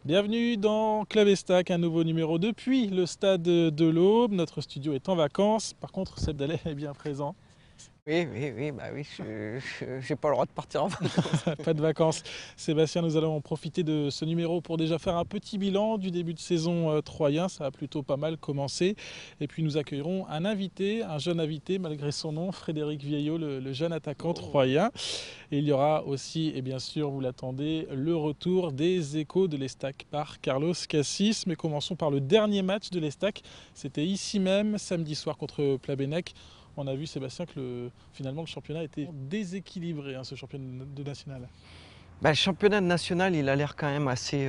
Bienvenue dans Club Estac, un nouveau numéro depuis le stade de l'Aube. Notre studio est en vacances, par contre Seb Dallet est bien présent. Oui, j'ai pas le droit de partir en vacances. Pas de vacances. Sébastien, nous allons profiter de ce numéro pour déjà faire un petit bilan du début de saison troyen. Ça a plutôt pas mal commencé. Et puis nous accueillerons un invité, un jeune invité malgré son nom, Frédéric Vieillot, le jeune attaquant troyen. Et il y aura aussi, et bien sûr, vous l'attendez, le retour des échos de l'Estac par Carlos Cassis. Mais commençons par le dernier match de l'Estac. C'était ici même, samedi soir contre Plabennec. On a vu, Sébastien, que finalement le championnat était déséquilibré, ce championnat de national. Le championnat national, il a l'air quand même assez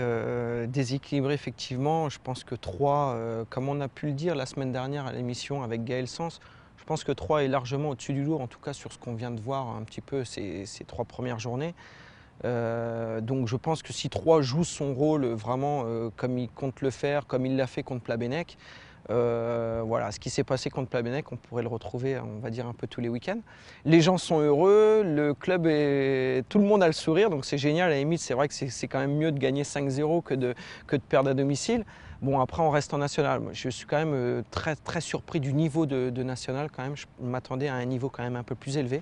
déséquilibré, effectivement. Je pense que Troyes, comme on a pu le dire la semaine dernière à l'émission avec Gaël Sens, je pense que Troyes est largement au-dessus du lot, en tout cas sur ce qu'on vient de voir un petit peu ces 3 premières journées. Donc je pense que si Troyes joue son rôle vraiment comme il compte le faire, comme il l'a fait contre Plabennec, voilà, ce qui s'est passé contre Plabennec, on pourrait le retrouver, on va dire, un peu tous les week-ends. Les gens sont heureux, le club tout le monde a le sourire, donc c'est génial. À la limite, c'est vrai que c'est quand même mieux de gagner 5-0 que de perdre à domicile. Bon, après, on reste en national. Moi, je suis quand même très, très surpris du niveau de national quand même. Je m'attendais à un niveau quand même un peu plus élevé.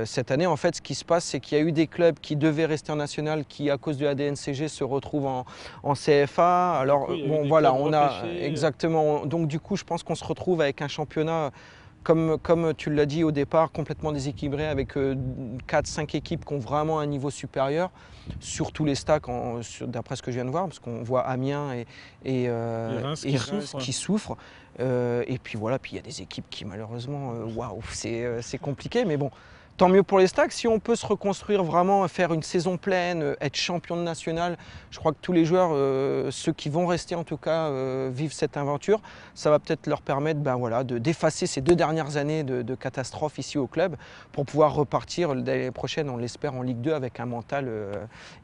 Cette année, en fait, ce qui se passe, c'est qu'il y a eu des clubs qui devaient rester en national, qui, à cause de la DNCG, se retrouvent en CFA. Alors, Du coup, il y a eu bon, des voilà, clubs on a repêchés. exactement. Donc, du coup, je pense qu'on se retrouve avec un championnat, comme tu l'as dit au départ, complètement déséquilibré, avec 4-5 équipes qui ont vraiment un niveau supérieur, sur tous les stacks, d'après ce que je viens de voir, parce qu'on voit Amiens Reims et qui Reims souffre. qui souffrent. Et puis voilà, puis il y a des équipes qui malheureusement, waouh, c'est compliqué, mais bon, tant mieux pour les Stacks. Si on peut se reconstruire vraiment, faire une saison pleine, être champion de national, je crois que tous les joueurs, ceux qui vont rester en tout cas, vivent cette aventure. Ça va peut-être leur permettre d'effacer ces 2 dernières années de catastrophe ici au club pour pouvoir repartir l'année prochaine, on l'espère, en Ligue 2 avec un mental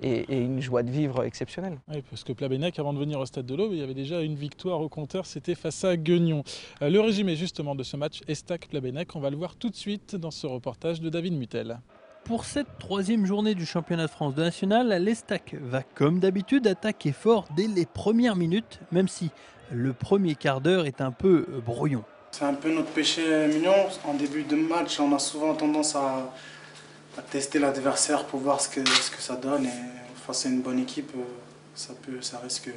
et une joie de vivre exceptionnelle. Oui, parce que Plabennec, avant de venir au stade de l'Aube, il y avait déjà une victoire au compteur, c'était face à Guignon. Le résumé justement de ce match Estac-Plabennec, on va le voir tout de suite dans ce reportage de David Mutel. Pour cette troisième journée du championnat de France de national, l'Estac va comme d'habitude attaquer fort dès les premières minutes, même si le premier quart d'heure est un peu brouillon. C'est un peu notre péché mignon. En début de match, on a souvent tendance à tester l'adversaire pour voir ce que ça donne. Et face à une bonne équipe, ça risque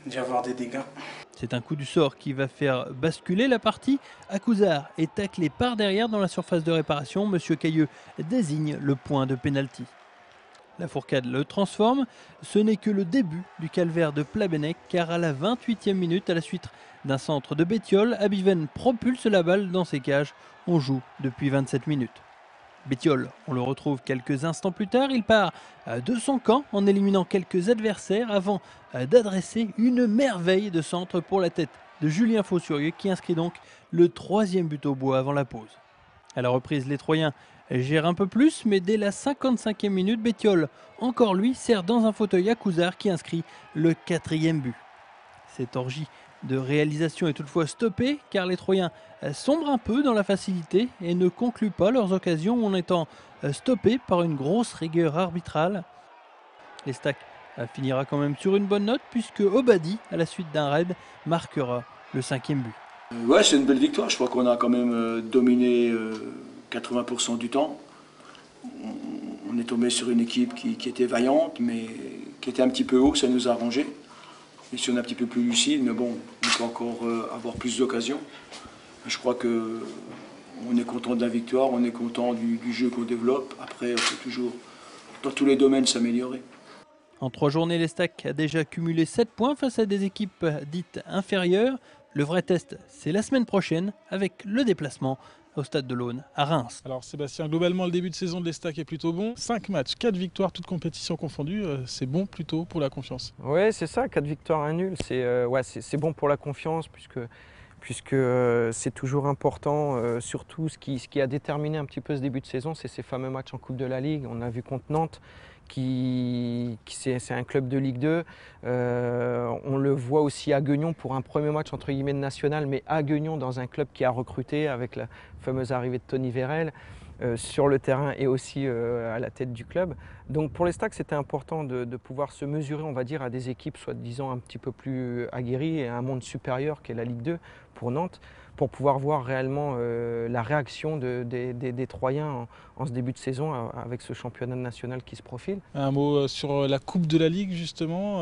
d'y avoir des dégâts. C'est un coup du sort qui va faire basculer la partie. Akuzar est taclé par derrière dans la surface de réparation. Monsieur Cailleux désigne le point de pénalty. La Fourcade le transforme. Ce n'est que le début du calvaire de Plabennec, car à la 28e minute, à la suite d'un centre de Bétiol, Abiven propulse la balle dans ses cages. On joue depuis 27 minutes. Bétiol, on le retrouve quelques instants plus tard, il part de son camp en éliminant quelques adversaires avant d'adresser une merveille de centre pour la tête de Julien Faussurieux qui inscrit donc le 3e but au bois avant la pause. À la reprise, les Troyens gèrent un peu plus, mais dès la 55e minute, Bétiol, encore lui, sert dans un fauteuil à Couzard qui inscrit le 4e but. Cette orgie de réalisation est toutefois stoppée car les Troyens sombrent un peu dans la facilité et ne concluent pas leurs occasions en étant stoppés par une grosse rigueur arbitrale. L'Estac finira quand même sur une bonne note puisque Obadi, à la suite d'un raid, marquera le 5e but. Ouais, c'est une belle victoire. Je crois qu'on a quand même dominé 80% du temps. On est tombé sur une équipe qui était vaillante, mais qui était un petit peu haut, ça nous a arrangé. Et si on est un petit peu plus lucide, mais bon, on peut encore avoir plus d'occasions. Je crois qu'on est content de la victoire, on est content du jeu qu'on développe. Après, on peut toujours, dans tous les domaines, s'améliorer. En 3 journées, l'Estac a déjà cumulé 7 points face à des équipes dites inférieures. Le vrai test, c'est la semaine prochaine avec le déplacement au Stade de l'Aune à Reims. Alors Sébastien, globalement le début de saison de l'Estac est plutôt bon. 5 matchs, 4 victoires, toutes compétitions confondues, c'est bon plutôt pour la confiance. Oui, c'est ça, 4 victoires, 1 nul. C'est bon pour la confiance puisque c'est toujours important. Surtout ce qui a déterminé un petit peu ce début de saison, c'est ces fameux matchs en Coupe de la Ligue. On a vu contre Nantes, c'est un club de Ligue 2. On le voit aussi à Guignon pour un premier match entre guillemets de national, mais à Guignon dans un club qui a recruté avec la fameuse arrivée de Tony Vérel. sur le terrain et aussi à la tête du club. Donc pour les Stags, c'était important de pouvoir se mesurer, on va dire, à des équipes soi-disant un petit peu plus aguerries et à un monde supérieur qu'est la Ligue 2 pour Nantes, pour pouvoir voir réellement la réaction des Troyens en ce début de saison avec ce championnat national qui se profile. Un mot sur la Coupe de la Ligue justement,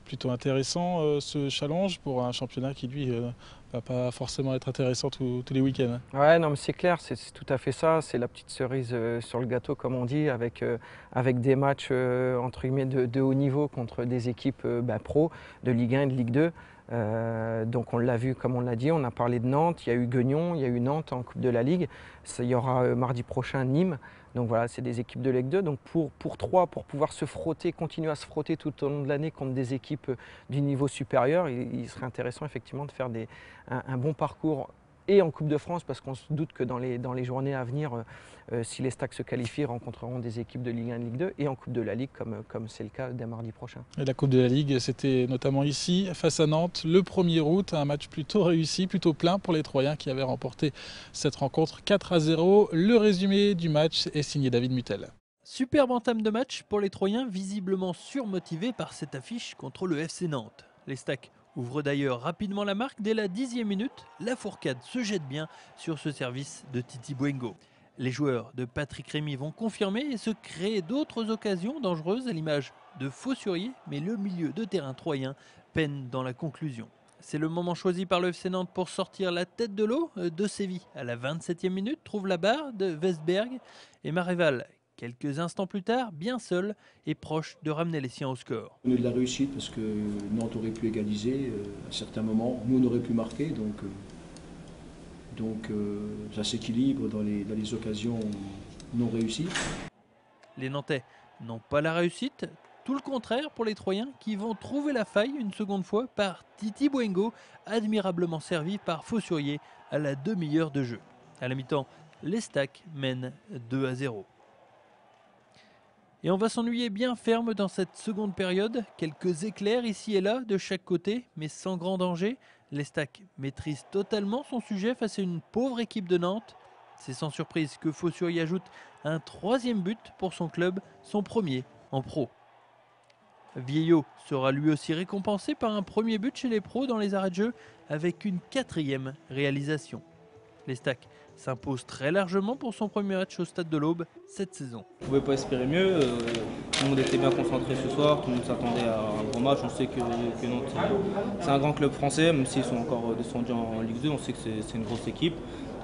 plutôt intéressant ce challenge pour un championnat qui lui va pas forcément être intéressant tous les week-ends. Ouais, non mais c'est clair, c'est tout à fait ça, c'est la petite cerise sur le gâteau comme on dit, avec des matchs entre guillemets de haut niveau contre des équipes pro de Ligue 1 et de Ligue 2. Donc on l'a vu, comme on l'a dit, on a parlé de Nantes, il y a eu Guignon, il y a eu Nantes en Coupe de la Ligue, il y aura mardi prochain Nîmes, donc voilà, c'est des équipes de Ligue 2. Donc pour Troyes, pour pouvoir se frotter, continuer à se frotter tout au long de l'année contre des équipes du niveau supérieur, il serait intéressant effectivement de faire un bon parcours et en Coupe de France, parce qu'on se doute que dans les journées à venir, si les Stags se qualifient, rencontreront des équipes de Ligue 1 et Ligue 2, et en Coupe de la Ligue, comme c'est le cas dès mardi prochain. Et la Coupe de la Ligue, c'était notamment ici, face à Nantes, le 1er août, un match plutôt réussi, plutôt plein pour les Troyens qui avaient remporté cette rencontre 4-0. Le résumé du match est signé David Mutel. Superbe entame de match pour les Troyens, visiblement surmotivés par cette affiche contre le FC Nantes. Les Stags ouvrent d'ailleurs rapidement la marque. Dès la 10e minute, la Fourcade se jette bien sur ce service de Titi Bouengo. Les joueurs de Patrick Rémy vont confirmer et se créer d'autres occasions dangereuses à l'image de Faussurier, mais le milieu de terrain troyen peine dans la conclusion. C'est le moment choisi par le FC Nantes pour sortir la tête de l'eau. De Séville à la 27e minute trouve la barre de Westberg et Maréval, quelques instants plus tard, bien seul et proche de ramener les siens au score. On a eu de la réussite parce que Nantes aurait pu égaliser à certains moments, nous on aurait pu marquer, donc ça s'équilibre dans les occasions non réussies. Les Nantais n'ont pas la réussite, tout le contraire pour les Troyens qui vont trouver la faille une seconde fois par Titi Bouengo, admirablement servi par Faussurier à la demi-heure de jeu. À la mi-temps, les Stags mènent 2-0. Et on va s'ennuyer bien ferme dans cette seconde période. Quelques éclairs ici et là de chaque côté, mais sans grand danger. Les Stags maîtrisent totalement son sujet face à une pauvre équipe de Nantes. C'est sans surprise que Faussurier ajoute un 3e but pour son club, son premier en pro. Vieillot sera lui aussi récompensé par un premier but chez les pros dans les arrêts de jeu avec une 4e réalisation. Les Stags s'impose très largement pour son premier match au Stade de l'Aube cette saison. On ne pouvait pas espérer mieux, tout le monde était bien concentré ce soir, tout le monde s'attendait à un gros match. On sait que Nantes c'est un grand club français, même s'ils sont encore descendus en Ligue 2, on sait que c'est une grosse équipe.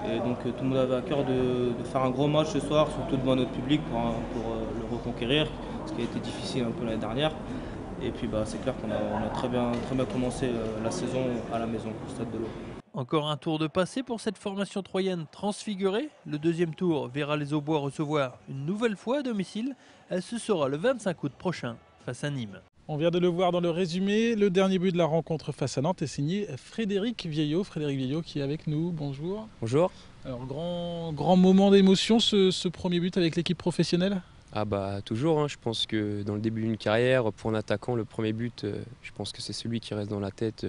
Et donc tout le monde avait à cœur de faire un gros match ce soir, surtout devant notre public pour le reconquérir, ce qui a été difficile un peu l'année dernière. Et puis c'est clair qu'on a très bien commencé la saison à la maison, au Stade de l'Aube. Encore un tour de passé pour cette formation troyenne transfigurée. Le 2e tour verra les Aubois recevoir une nouvelle fois à domicile. Ce sera le 25 août prochain face à Nîmes. On vient de le voir dans le résumé, le dernier but de la rencontre face à Nantes est signé Frédéric Vieillot. Frédéric Vieillot qui est avec nous, bonjour. Bonjour. Alors grand moment d'émotion ce premier but avec l'équipe professionnelle ? Ah toujours, hein. Je pense que dans le début d'une carrière, pour un attaquant, le premier but, je pense que c'est celui qui reste dans la tête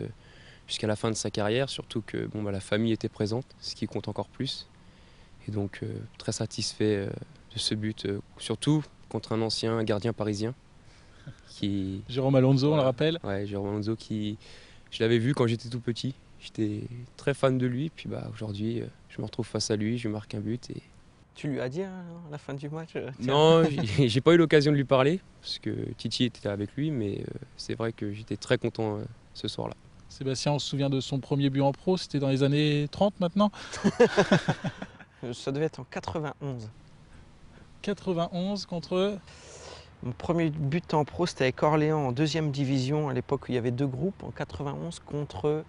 jusqu'à la fin de sa carrière, surtout que la famille était présente, ce qui compte encore plus. Et donc très satisfait de ce but, surtout contre un ancien gardien parisien. Jérôme Alonso, on le rappelle. Ouais, Jérôme Alonso je l'avais vu quand j'étais tout petit. J'étais très fan de lui, puis aujourd'hui je me retrouve face à lui, je marque un but. Et... Tu lui as dit à la fin du match Non, j'ai pas eu l'occasion de lui parler, parce que Titi était avec lui, mais c'est vrai que j'étais très content ce soir-là. Sébastien, on se souvient de son premier but en pro, c'était dans les années 30 maintenant. Ça devait être en 91. 91 contre... Mon premier but en pro, c'était avec Orléans en 2e division, à l'époque où il y avait 2 groupes, en 91 contre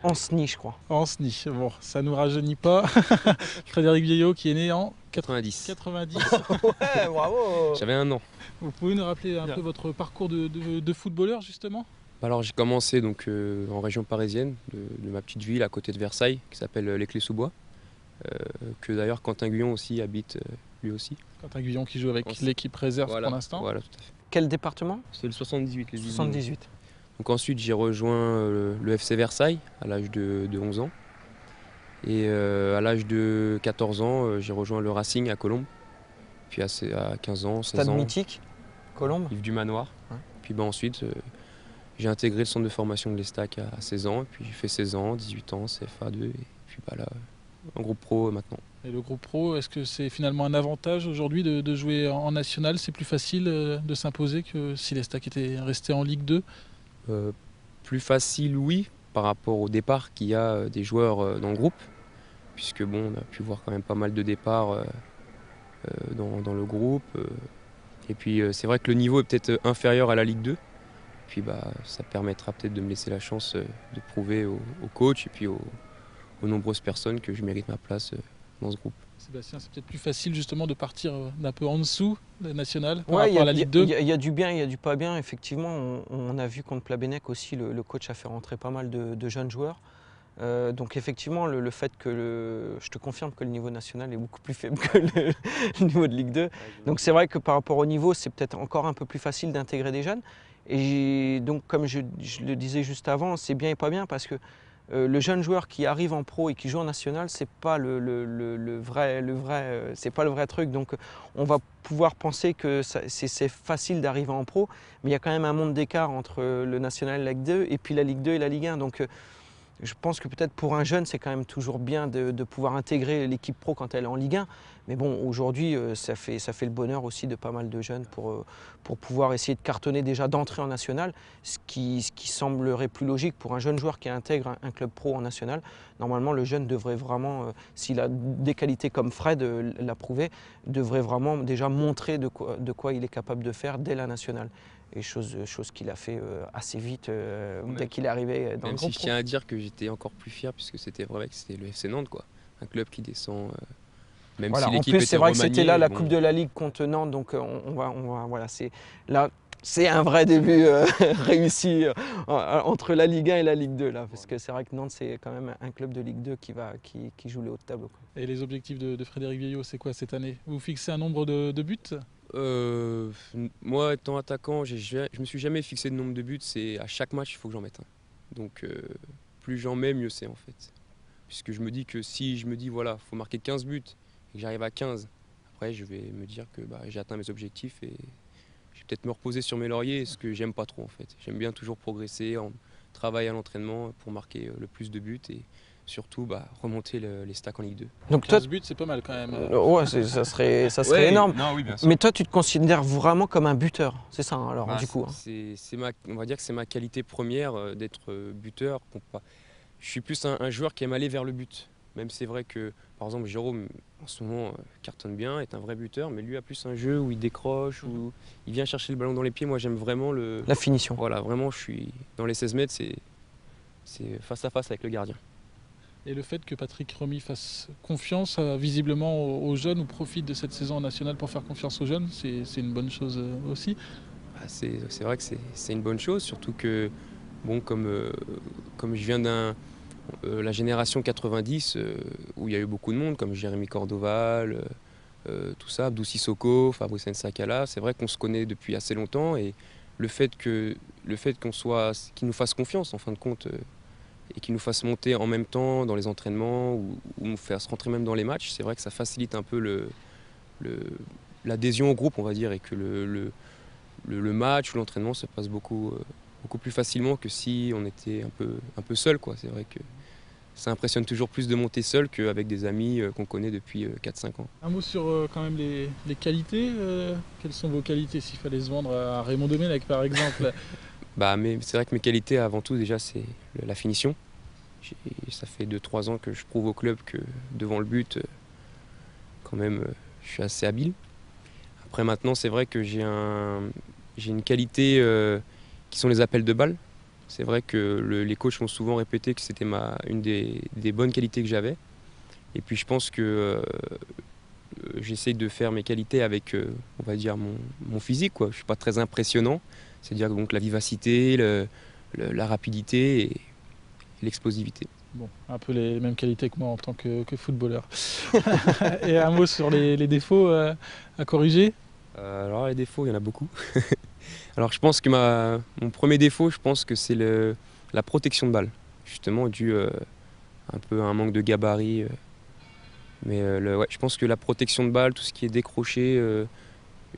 Anceny, je crois. Anceny, bon, ça nous rajeunit pas. Frédéric Vieillot qui est né en 90. 90. Ouais, bravo. J'avais 1 an. Vous pouvez nous rappeler un peu votre parcours de footballeur justement ? Alors j'ai commencé en région parisienne, de ma petite ville à côté de Versailles, qui s'appelle Les Clés-sous-Bois, que d'ailleurs Quentin Guyon aussi habite lui aussi. Quentin Guyon qui joue avec l'équipe réserve pour l'instant. Voilà, tout à fait. Quel département ? C'est le 78. 78. Donc ensuite j'ai rejoint le FC Versailles à l'âge de 11 ans. Et à l'âge de 14 ans, j'ai rejoint le Racing à Colombes. Puis à 15 ans, 16 Stade ans, mythique, Colombes. Yves du Manoir. Ouais. Puis ensuite, j'ai intégré le centre de formation de l'Estac à 16 ans. Et puis j'ai fait 16 ans, 18 ans, CFA2. Et puis là, en groupe pro maintenant. Et le groupe pro, est-ce que c'est finalement un avantage aujourd'hui de jouer en national? C'est plus facile de s'imposer que si l'Estac était resté en Ligue 2? Plus facile, oui, par rapport au départ qu'il y a des joueurs dans le groupe. Puisque bon, on a pu voir quand même pas mal de départs dans le groupe. Et puis c'est vrai que le niveau est peut-être inférieur à la Ligue 2. Puis ça permettra peut-être de me laisser la chance de prouver au coach et puis aux nombreuses personnes que je mérite ma place dans ce groupe. Sébastien, c'est peut-être plus facile justement de partir d'un peu en dessous de national par Ouais, rapport à la Ligue 2. Il y a du bien, il y a du pas bien. Effectivement, on a vu contre Plabennec aussi, le coach a fait rentrer pas mal de jeunes joueurs. Donc effectivement, le fait que je te confirme que le niveau national est beaucoup plus faible que le niveau de Ligue 2. Donc c'est vrai que par rapport au niveau, c'est peut-être encore un peu plus facile d'intégrer des jeunes. Et donc comme je le disais juste avant, c'est bien et pas bien parce que le jeune joueur qui arrive en pro et qui joue en national, c'est pas c'est pas le vrai truc. Donc on va pouvoir penser que c'est facile d'arriver en pro, mais il y a quand même un monde d'écart entre le national et la Ligue 2 et puis la Ligue 2 et la Ligue 1. Donc je pense que peut-être pour un jeune, c'est quand même toujours bien de pouvoir intégrer l'équipe pro quand elle est en Ligue 1. Mais bon, aujourd'hui, ça fait le bonheur aussi de pas mal de jeunes pour pouvoir essayer de cartonner déjà d'entrée en national, ce qui semblerait plus logique pour un jeune joueur qui intègre un club pro en national. Normalement, le jeune devrait vraiment, s'il a des qualités comme Fred l'a prouvé, devrait vraiment déjà montrer de quoi il est capable de faire dès la nationale. Et chose qu'il a fait assez vite dès qu'il est arrivé dans le groupe. Même si je tiens à dire que j'étais encore plus fier puisque c'était vrai que c'était le FC Nantes, quoi. Un club qui descend, même voilà, si l'équipe en plus, c'est vrai que remaniée, c'était là la bon. Coupe de la Ligue contre Nantes, donc voilà, c'est un vrai début réussi entre la Ligue 1 et la Ligue 2 là, parce que c'est vrai que Nantes c'est quand même un club de Ligue 2 qui joue les hauts de tableau, quoi. Et les objectifs de Frédéric Vieillot, c'est quoi cette année? Vous fixez un nombre de buts? Moi, étant attaquant, je me suis jamais fixé de nombre de buts. C'est à chaque match, il faut que j'en mette un. Donc, plus j'en mets, mieux c'est en fait. Puisque je me dis que si je me dis voilà, faut marquer 15 buts et que j'arrive à 15, après je vais me dire que j'ai atteint mes objectifs et je vais peut-être me reposer sur mes lauriers, ce que j'aime pas trop en fait. J'aime bien toujours progresser, travailler à l'entraînement pour marquer le plus de buts et surtout remonter les stacks en Ligue 2. Donc 15 buts, c'est pas mal quand même. Ouais, ça serait énorme. Non, oui, bien sûr. Mais toi, tu te considères vraiment comme un buteur, c'est ça alors du coup. On va dire que c'est ma qualité première d'être buteur. Je suis plus un joueur qui aime aller vers le but. Même c'est vrai que, par exemple, Jérôme, en ce moment, cartonne bien, est un vrai buteur, mais lui a plus un jeu où il décroche, où il vient chercher le ballon dans les pieds. Moi, j'aime vraiment la finition. Voilà, vraiment, je suis dans les 16 mètres, c'est face à face avec le gardien. Et le fait que Patrick Remy fasse confiance visiblement aux jeunes ou profite de cette saison en nationale pour faire confiance aux jeunes, c'est une bonne chose aussi. C'est vrai que c'est une bonne chose, surtout que, bon, comme je viens la génération 90, où il y a eu beaucoup de monde, comme Jérémy Cordoval, tout ça, Abdou Sissoko, Fabrice Nsakala, c'est vrai qu'on se connaît depuis assez longtemps et le fait qu'il nous fasse confiance en fin de compte et qu'il nous fasse monter en même temps dans les entraînements ou nous fasse rentrer même dans les matchs, c'est vrai que ça facilite un peu l'adhésion au groupe, on va dire, et que le match ou l'entraînement se passe beaucoup plus facilement que si on était un peu seul, quoi. C'est vrai que ça impressionne toujours plus de monter seul qu'avec des amis qu'on connaît depuis 4-5 ans. Un mot sur quand même les qualités. Quelles sont vos qualités s'il fallait se vendre à Raymond Domenech par exemple? Mais c'est vrai que mes qualités avant tout déjà c'est la finition. Ça fait 2-3 ans que je prouve au club que devant le but, quand même, je suis assez habile. Après maintenant c'est vrai que j'ai une qualité qui sont les appels de balles. C'est vrai que les coachs m'ont souvent répété que c'était une des bonnes qualités que j'avais. Et puis je pense que j'essaye de faire mes qualités avec, on va dire, mon physique, quoi. Je ne suis pas très impressionnant. C'est-à-dire donc la vivacité, la rapidité et l'explosivité. Bon, un peu les mêmes qualités que moi en tant que footballeur. Et un mot sur les défauts à corriger? Alors les défauts, il y en a beaucoup. Alors je pense que mon premier défaut, je pense que c'est la protection de balle, justement dû un peu un manque de gabarit. Mais ouais, je pense que la protection de balle, tout ce qui est décroché,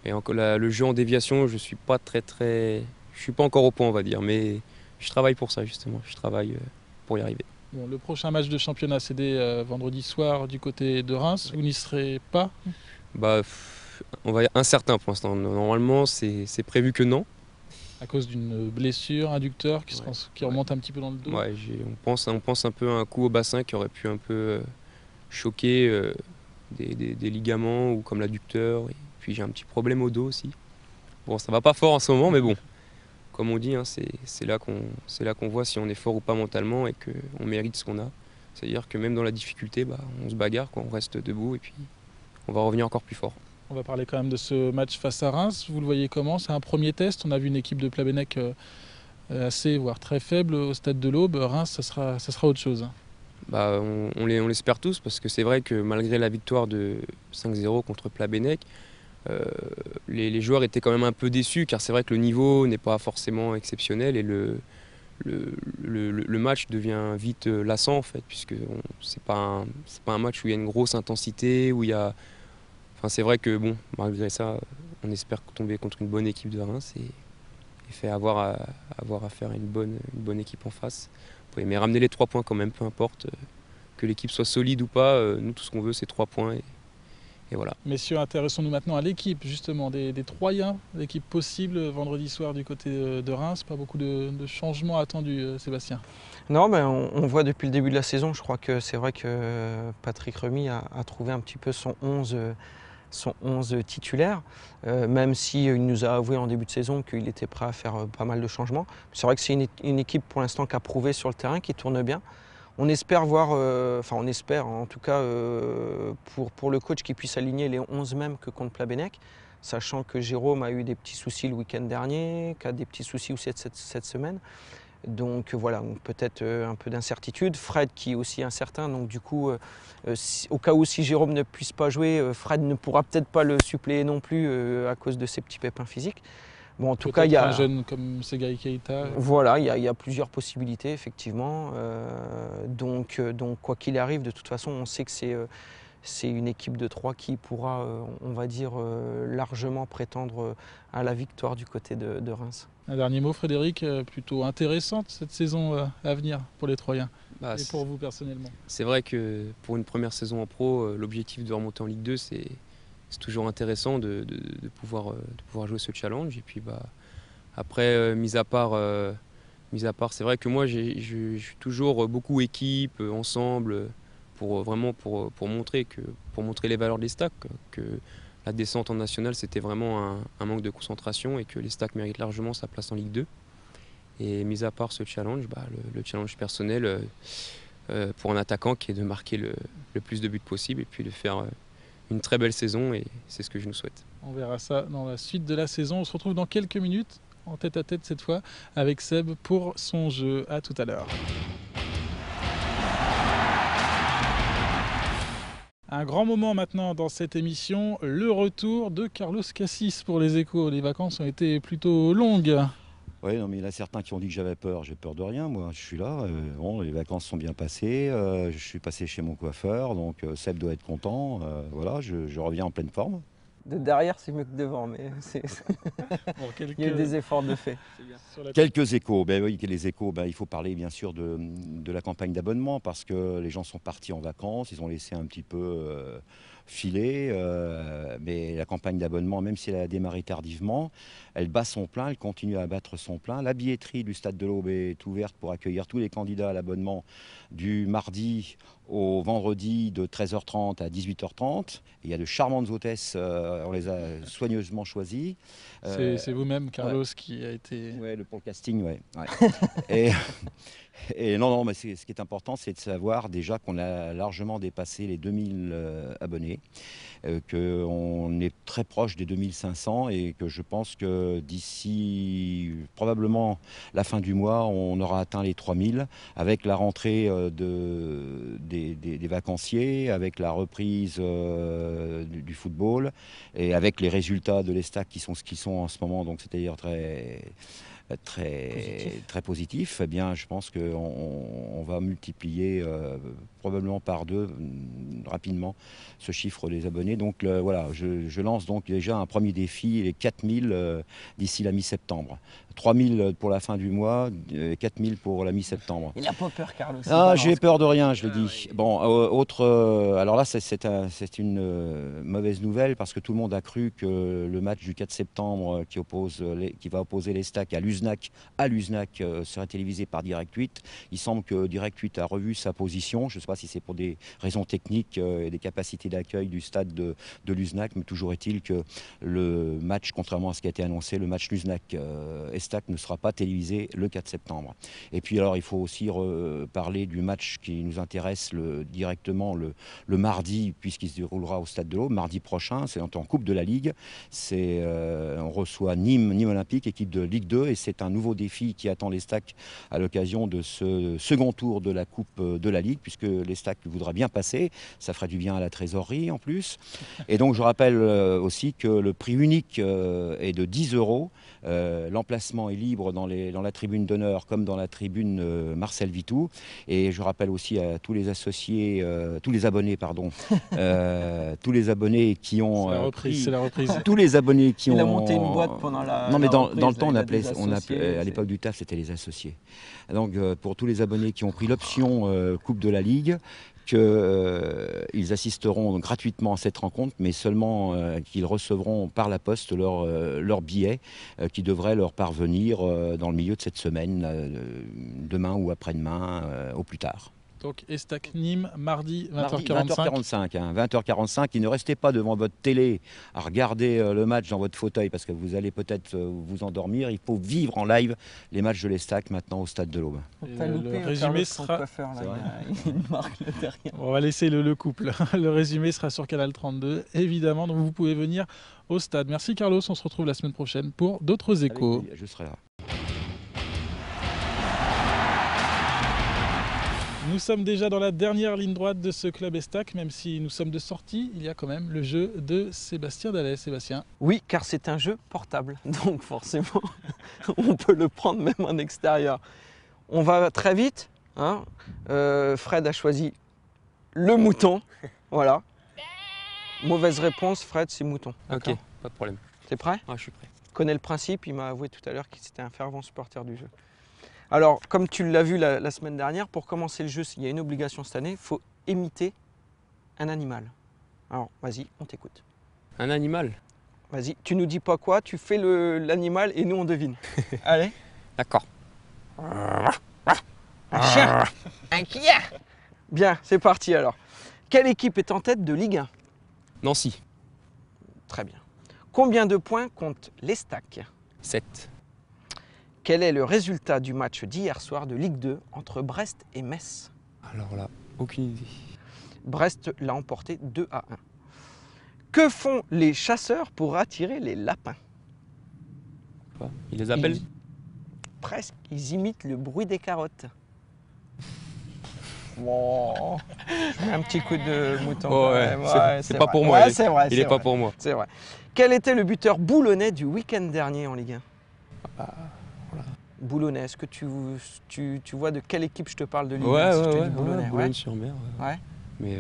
et encore le jeu en déviation, je suis pas je suis pas encore au point, on va dire. Mais je travaille pour ça justement. Je travaille pour y arriver. Bon, le prochain match de championnat, c'est dès vendredi soir du côté de Reims. Vous n'y serez pas? Bah, on va dire incertain pour l'instant. Normalement, c'est prévu que non. À cause d'une blessure, inducteur qui remonte un petit peu dans le dos. Ouais, on pense un peu à un coup au bassin qui aurait pu un peu choquer des ligaments ou comme l'adducteur. Et puis j'ai un petit problème au dos aussi. Bon, ça va pas fort en ce moment, mais bon, comme on dit, hein, c'est là qu'on voit si on est fort ou pas mentalement et qu'on mérite ce qu'on a. C'est-à-dire que même dans la difficulté, on se bagarre, on reste debout et puis on va revenir encore plus fort. On va parler quand même de ce match face à Reims. Vous le voyez comment? C'est un premier test. On a vu une équipe de Plabennec assez, voire très faible au stade de l'Aube. Reims, ça sera autre chose. On l'espère tous parce que c'est vrai que malgré la victoire de 5-0 contre Plabennec, les joueurs étaient quand même un peu déçus car c'est vrai que le niveau n'est pas forcément exceptionnel et le match devient vite lassant en fait puisque c'est pas un match où il y a une grosse intensité, où il y a... Enfin, c'est vrai que bon, malgré ça, on espère tomber contre une bonne équipe de Reims et avoir à faire une bonne équipe en face. Mais ramener les 3 points quand même, peu importe que l'équipe soit solide ou pas, nous tout ce qu'on veut c'est 3 points et voilà. Messieurs, intéressons-nous maintenant à l'équipe justement des Troyens, l'équipe possible vendredi soir du côté de Reims. Pas beaucoup de changements attendus, Sébastien? Non, on voit depuis le début de la saison, je crois que c'est vrai que Patrick Remy a trouvé un petit peu son 11 titulaire, même s'il nous a avoué en début de saison qu'il était prêt à faire pas mal de changements. C'est vrai que c'est une équipe pour l'instant qui a prouvé sur le terrain, qui tourne bien. On espère voir, on espère en tout cas pour le coach qu'il puisse aligner les 11 mêmes que contre Plabennec, sachant que Jérôme a eu des petits soucis le week-end dernier, qui a des petits soucis aussi cette semaine. Donc voilà, peut-être un peu d'incertitude. Fred qui est aussi incertain, donc du coup, au cas où si Jérôme ne puisse pas jouer, Fred ne pourra peut-être pas le suppléer non plus à cause de ses petits pépins physiques. Bon, en tout cas, il y a un jeune comme Segaï Keita. Voilà, il y a plusieurs possibilités effectivement. Donc quoi qu'il arrive, de toute façon, on sait que c'est une équipe de 3 qui pourra, on va dire, largement prétendre à la victoire du côté de Reims. Un dernier mot, Frédéric, plutôt intéressante cette saison à venir pour les Troyens et pour vous personnellement. C'est vrai que pour une première saison en pro, l'objectif de remonter en Ligue 2, c'est toujours intéressant de pouvoir jouer ce challenge. Et puis après, mis à part, c'est vrai que moi je suis toujours beaucoup équipe, ensemble, pour montrer les valeurs des Stacks, que la descente en nationale c'était vraiment un manque de concentration et que les Stacks méritent largement sa place en Ligue 2. Et mis à part ce challenge, le challenge personnel pour un attaquant qui est de marquer le plus de buts possible et puis de faire une très belle saison, et c'est ce que je nous souhaite. On verra ça dans la suite de la saison. On se retrouve dans quelques minutes, en tête-à-tête cette fois, avec Seb pour son jeu. À tout à l'heure. Un grand moment maintenant dans cette émission, le retour de Carlos Cassis pour les Échos. Les vacances ont été plutôt longues. Oui, non, mais il y en a certains qui ont dit que j'avais peur. J'ai peur de rien, moi. Je suis là. Bon, les vacances sont bien passées. Je suis passé chez mon coiffeur, donc Seb doit être content. Voilà, je reviens en pleine forme. De derrière, c'est mieux que devant, mais il y a eu des efforts de fait. Quelques échos. Ben oui, les échos. Ben, il faut parler bien sûr de la campagne d'abonnement parce que les gens sont partis en vacances, ils ont laissé un petit peu filer. Mais la campagne d'abonnement, même si elle a démarré tardivement, elle bat son plein, elle continue à battre son plein. La billetterie du Stade de l'Aube est ouverte pour accueillir tous les candidats à l'abonnement du mardi au vendredi de 13h30 à 18h30. Et il y a de charmantes hôtesses, on les a soigneusement choisies. C'est vous-même, Carlos, qui a été... Oui, pour le casting, oui. Ouais. Et non, mais ce qui est important, c'est de savoir déjà qu'on a largement dépassé les 2000 abonnés, qu'on est très proche des 2500 et que je pense que d'ici probablement la fin du mois, on aura atteint les 3000 avec la rentrée des vacanciers, avec la reprise du football et avec les résultats de l'Estac qui sont ce qu'ils sont en ce moment, donc c'est-à-dire très positif, eh bien, je pense qu'on va multiplier probablement par 2 rapidement ce chiffre des abonnés. Donc voilà, je lance donc déjà un premier défi, les 4000 d'ici la mi-septembre. 3000 pour la fin du mois, 4000 pour la mi-septembre. Il n'a pas peur, Carlos. Ah, j'ai peur de rien, je l'ai dit. Bon, alors là, c'est une mauvaise nouvelle parce que tout le monde a cru que le match du 4 septembre qui va opposer l'Estac à l'Uznac serait télévisé par Direct 8. Il semble que Direct 8 a revu sa position. Je ne sais pas si c'est pour des raisons techniques et des capacités d'accueil du stade de l'Uznac, mais toujours est-il que le match, contrairement à ce qui a été annoncé, le match Luznac-Estac ne sera pas télévisé le 4 septembre. Et puis alors, il faut aussi parler du match qui nous intéresse directement le mardi, puisqu'il se déroulera au Stade de l'Aube, mardi prochain, c'est en Coupe de la Ligue. On reçoit Nîmes Olympique, équipe de Ligue 2, et c'est un nouveau défi qui attend l'Estac à l'occasion de ce second tour de la Coupe de la Ligue, puisque l'Estac voudra bien passer. Ça ferait du bien à la trésorerie en plus. Et donc je rappelle aussi que le prix unique est de 10 €. L'emplacement est libre dans la tribune d'honneur comme dans la tribune Marcel Vitou. Et je rappelle aussi à tous les associés, tous les abonnés qui ont... C'est la reprise. Tous les abonnés qui ont... Il a monté une boîte pendant la... Non, mais dans reprise, le temps, on appelait associés, à l'époque du TAF, c'était les associés. Donc pour tous les abonnés qui ont pris l'option Coupe de la Ligue, qu'ils assisteront gratuitement à cette rencontre, mais seulement qu'ils recevront par la poste leur billet qui devrait leur parvenir dans le milieu de cette semaine, demain ou après-demain, au plus tard. Donc Estac Nîmes, mardi 20h45. 20h45, hein, 20h45. Et ne restez pas devant votre télé à regarder le match dans votre fauteuil parce que vous allez peut-être vous endormir. Il faut vivre en live les matchs de l'Estac maintenant au Stade de l'Aube. Le résumé sera... Il marque le derrière. On va laisser le couple. Le résumé sera sur Canal 32, évidemment. Donc vous pouvez venir au stade. Merci Carlos, on se retrouve la semaine prochaine pour d'autres échos. Je serai là. Nous sommes déjà dans la dernière ligne droite de ce club Estac, même si nous sommes de sortie, il y a quand même le jeu de Sébastien Dallet. Sébastien. Oui, car c'est un jeu portable, donc forcément, on peut le prendre même en extérieur. On va très vite, hein. Fred a choisi le mouton, voilà. Mauvaise réponse, Fred, c'est mouton. Ok, pas de problème. T'es prêt? Ah, je suis prêt. Tu connais le principe, il m'a avoué tout à l'heure qu'il était un fervent supporter du jeu. Alors, comme tu l'as vu la semaine dernière, pour commencer le jeu, il y a une obligation cette année, il faut imiter un animal. Alors, vas-y, on t'écoute. Un animal? Vas-y, tu nous dis pas quoi, tu fais l'animal et nous on devine. Allez. D'accord. Un chien. Un chien. Bien, c'est parti alors. Quelle équipe est en tête de Ligue 1? Nancy. Très bien. Combien de points compte l'Estac? 7. Quel est le résultat du match d'hier soir de Ligue 2 entre Brest et Metz? Alors là, aucune idée. Brest l'a emporté 2-1. Que font les chasseurs pour attirer les lapins? Quoi? Ils les appellent? Presque, ils imitent le bruit des carottes. Wow. Je mets un petit coup de mouton. Oh ouais, c'est pas pour moi. Ouais, c'est vrai, il est pas pour moi. C'est vrai. Quel était le buteur boulonnais du week-end dernier en Ligue 1? Voilà. Boulonnais, est-ce que tu vois de quelle équipe je te parle de Ligue 1 Ouais, Boulogne-sur-Mer. Ouais. Mais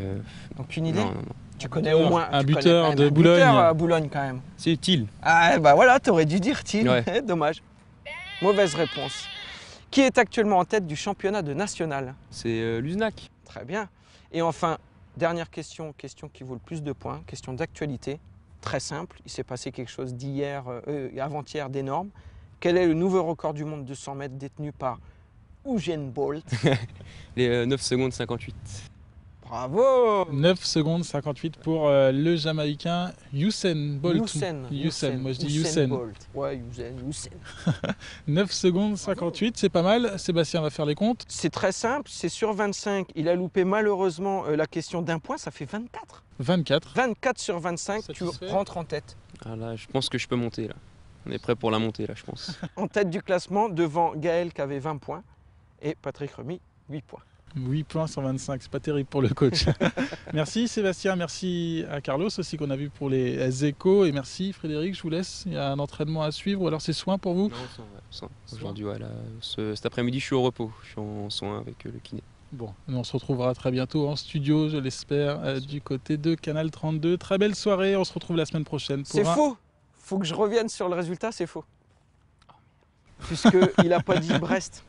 donc une idée? non. Tu connais au moins un buteur de Boulogne. Buteur à Boulogne quand même. C'est utile. Ah bah voilà, t'aurais dû dire Thiel. Ouais. Dommage. Mauvaise réponse. Qui est actuellement en tête du championnat de national? C'est l'Uznac. Très bien. Et enfin, dernière question qui vaut le plus de points, question d'actualité. Très simple, il s'est passé quelque chose avant-hier d'énorme. Quel est le nouveau record du monde de 100 mètres détenu par Usain Bolt? Les 9 secondes 58. Bravo! 9 secondes 58 pour le Jamaïcain Usain Bolt. Usain, moi je dis Usain. Bolt. Ouais, Usain. 9 secondes 58, c'est pas mal. Sébastien va faire les comptes. C'est très simple, c'est sur 25. Il a loupé malheureusement la question d'un point, ça fait 24. 24. 24 sur 25, Satisfait. tu rentres en tête. Ah là, je pense que je peux monter là. On est prêt pour la montée là, je pense. En tête du classement, devant Gaël qui avait 20 points et Patrick Remy, 8 points. 8 points sur 25, c'est pas terrible pour le coach. Merci Sébastien, merci à Carlos aussi qu'on a vu pour les échos et merci Frédéric, je vous laisse. Il y a un entraînement à suivre ou alors c'est soin pour vous? Non, ça va. pense. Hein. Aujourd'hui, voilà, cet après-midi, je suis au repos. Je suis en soins avec le kiné. Bon, nous on se retrouvera très bientôt en studio, je l'espère, du côté de Canal 32. Très belle soirée, on se retrouve la semaine prochaine. C'est faux. Faut que je revienne sur le résultat, c'est faux. Puisqu'il n'a pas dit Brest.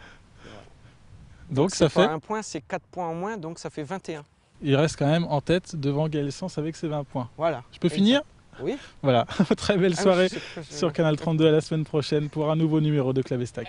Donc ça fait... un point, c'est 4 points en moins, donc ça fait 21. Il reste quand même en tête devant Gaël Sens avec ses 20 points. Voilà. Je peux finir ? Oui. Voilà, très belle soirée sur Canal 32, à la semaine prochaine pour un nouveau numéro de Clav et Stack.